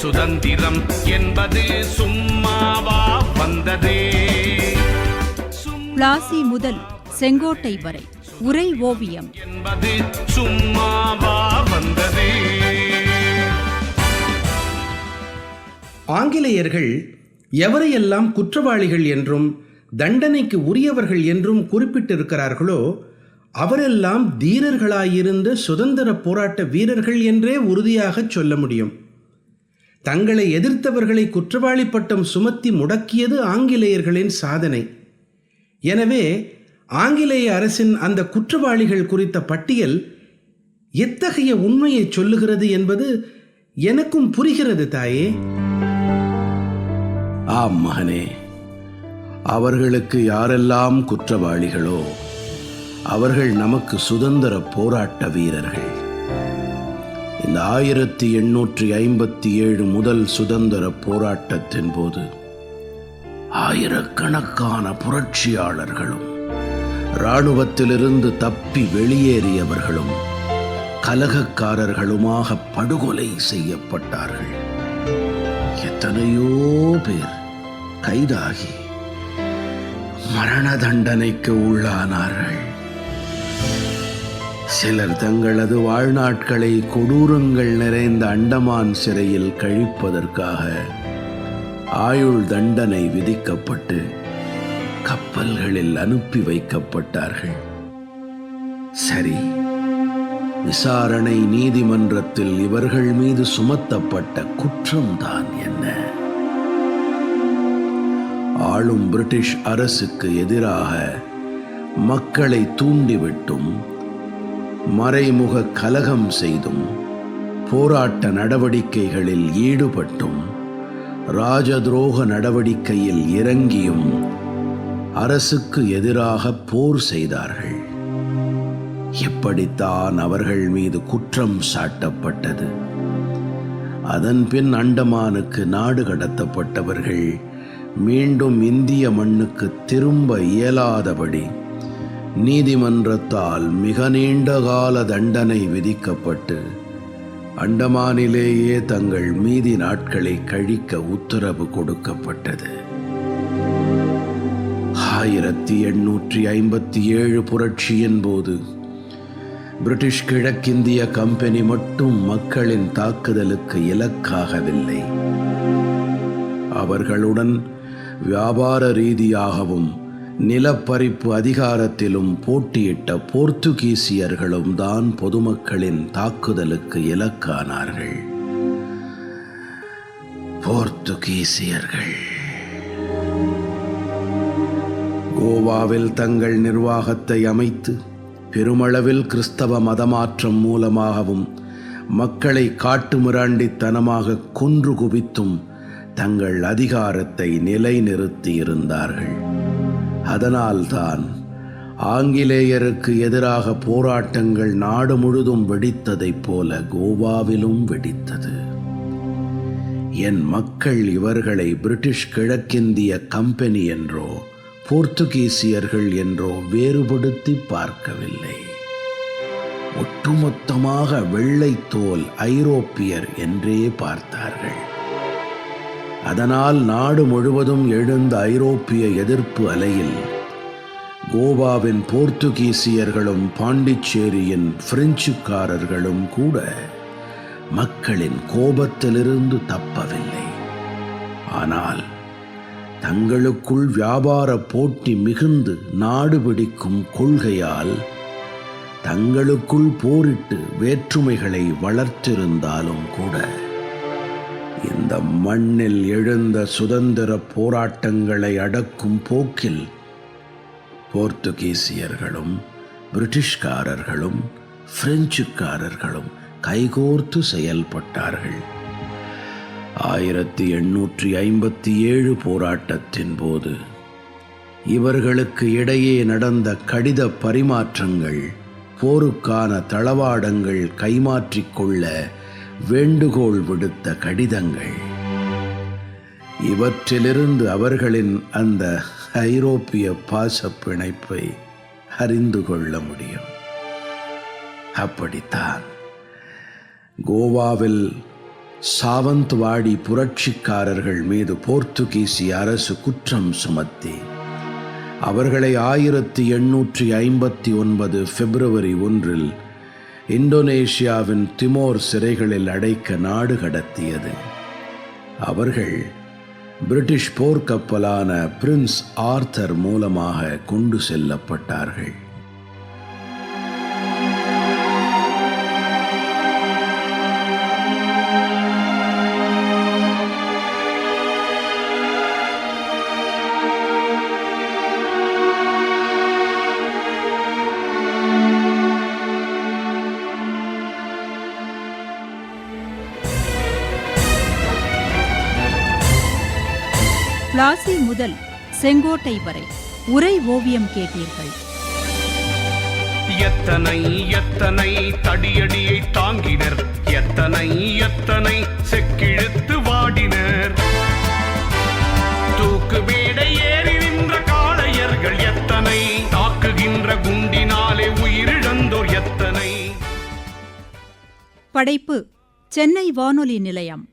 சுதந்திரம் என்பது சும்மாவா வந்ததே. பிளாசி முதல் செங்கோட்டை வரை உரை ஓவியம் என்பது சும்மாவா வந்ததே. ஆங்கிலேயர்கள் எவரையெல்லாம் குற்றவாளிகள் என்றும் தண்டனைக்கு உரியவர்கள் என்றும் குறிப்பிட்டிருக்கிறார்களோ அவரெல்லாம் தீரர்களாயிருந்த சுதந்திர போராட்ட வீரர்கள் என்றே உறுதியாக சொல்ல முடியும். தங்களை எதிர்த்தவர்களை குற்றவாளி பட்டம் சுமத்தி முடக்கியது ஆங்கிலேயர்களின் சாதனை. எனவே ஆங்கிலேய அரசின் அந்த குற்றவாளிகள் குறித்த பட்டியல் எத்தகைய உண்மையை சொல்லுகிறது என்பது எனக்கும் புரிகிறது தாயே. ஆம் மகனே, அவர்களுக்கு யாரெல்லாம் குற்றவாளிகளோ அவர்கள் நமக்கு சுதந்திர போராட்ட வீரர்கள். இந்த 1857 முதல் சுதந்திர போராட்டத்தின் போது ஆயிரக்கணக்கான புரட்சியாளர்களும் இராணுவத்திலிருந்து தப்பி வெளியேறியவர்களும் கலகக்காரர்களுமாக படுகொலை செய்யப்பட்டார்கள். எத்தனையோ பேர் கைதாகி மரண தண்டனைக்கு உள்ளானார்கள். சிலர் தங்களது வாழ்நாட்களை கொடூரங்கள் நிறைந்த அண்டமான் சிறையில் கழிப்பதற்காக ஆயுள் தண்டனை விதிக்கப்பட்டு கப்பல்களில் அனுப்பி வைக்கப்பட்டார்கள். சரி, விசாரணை நீதிமன்றத்தில் இவர்கள் மீது சுமத்தப்பட்ட குற்றம்தான் என்ன? ஆளும் பிரிட்டிஷ் அரசுக்கு எதிராக மக்களை தூண்டிவிட்டும் மறைமுக கலகம் செய்தும் போராட்ட நடவடிக்கைகளில் ஈடுபட்டும் ராஜதுரோக நடவடிக்கையில் இறங்கியும் அரசுக்கு எதிராக போர் செய்தார்கள். இப்படித்தான் அவர்கள் மீது குற்றம் சாட்டப்பட்டது. அதன் பின் அண்டமானுக்கு நாடு கடத்தப்பட்டவர்கள் மீண்டும் இந்திய மண்ணுக்கு திரும்ப இயலாதபடி நீதிமன்றத்தால் மிக நீண்ட கால தண்டனை விதிக்கப்பட்டு அண்டமானிலேயே தங்கள் மீதி நாட்களை கழிக்க உத்தரவு கொடுக்கப்பட்டது. 1857 புரட்சியின் போது பிரிட்டிஷ் கிழக்கிந்திய கம்பெனி மட்டும் மக்களின் தாக்குதலுக்கு இலக்காகவில்லை. அவர்களுடன் வியாபார ரீதியாகவும் நிலப்பறிப்பு அதிகாரத்திலும் போட்டியிட்ட போர்த்துகீசியர்களும் தான் பொதுமக்களின் தாக்குதலுக்கு இலக்கானார்கள். போர்த்துகீசியர்கள் கோவாவில் தங்கள் நிர்வாகத்தை அமைத்து பெருமளவில் கிறிஸ்தவ மதமாற்றம் மூலமாகவும் மக்களை காட்டுமிராண்டித்தனமாக கொன்று குவித்தும் தங்கள் அதிகாரத்தை நிலைநிறுத்தி இருந்தார்கள். அதனால்தான் ஆங்கிலேயருக்கு எதிராக போராட்டங்கள் நாடு முழுதும் வெடித்ததைப் போல கோவாவிலும் வெடித்தது. என் மக்கள் இவர்களை பிரிட்டிஷ் கிழக்கிந்திய கம்பெனி என்றோ போர்த்துகீசியர்கள் என்றோ வேறுபடுத்தி பார்க்கவில்லை. ஒட்டுமொத்தமாக வெள்ளைத்தோல் ஐரோப்பியர் என்றே பார்த்தார்கள். அதனால் நாடு முழுவதும் எழுந்த ஐரோப்பிய எதிர்ப்பு அலையில் கோவாவின் போர்த்துகீசியர்களும் பாண்டிச்சேரியின் பிரெஞ்சுக்காரர்களும் கூட மக்களின் கோபத்திலிருந்து தப்பவில்லை. ஆனால் தங்களுக்குள் வியாபார போட்டி மிகுந்து நாடு பிடிக்கும் கொள்கையால் தங்களுக்குள் போரிட்டு வேற்றுமைகளை வளர்த்திருந்தாலும் கூட இந்த மண்ணில் எழுந்த சுதந்திர போராட்டங்களை அடக்கும் போக்கில் போர்த்துகீசியர்களும் பிரிட்டிஷ்காரர்களும் பிரெஞ்சுக்காரர்களும் கைகோர்த்து செயல்பட்டார்கள். 1857 போராட்டத்தின் போது இவர்களுக்கு இடையே நடந்த கடித பரிமாற்றங்கள், போருக்கான தளவாடங்கள் கைமாற்றிக்கொள்ள வேண்டுகோள் விடுத்த கடிதங்கள், இவற்றிலிருந்து அவர்களின் அந்த ஐரோப்பிய பாச பிணைப்பை அறிந்து கொள்ள முடியும். அப்படித்தான் கோவாவில் சாவந்த்வாடி புரட்சிக்காரர்கள் மீது போர்த்துகீசிய அரசு குற்றம் சுமத்தி அவர்களை 1859 பிப்ரவரி 1 இந்தோனேஷியாவின் திமோர் சிறைகளில் அடைக்க நாடு கடத்தியது. அவர்கள் பிரிட்டிஷ் போர்க்கப்பலான பிரின்ஸ் ஆர்தர் மூலமாக கொண்டு செல்லப்பட்டார்கள். பிளாசி முதல் செங்கோட்டை வரை உரை ஓவியம் கேட்டீர்கள். எத்தனை எத்தனை தடியடியை தாங்கினர், எத்தனை எத்தனை செக்கிழுத்து வாடினர். தூக்கு மேடை ஏறி நின்ற காளையர்கள் எத்தனை, தாக்குகின்ற குண்டினாலே உயிரிழந்தோர் எத்தனை. படைப்பு சென்னை வானொலி நிலையம்.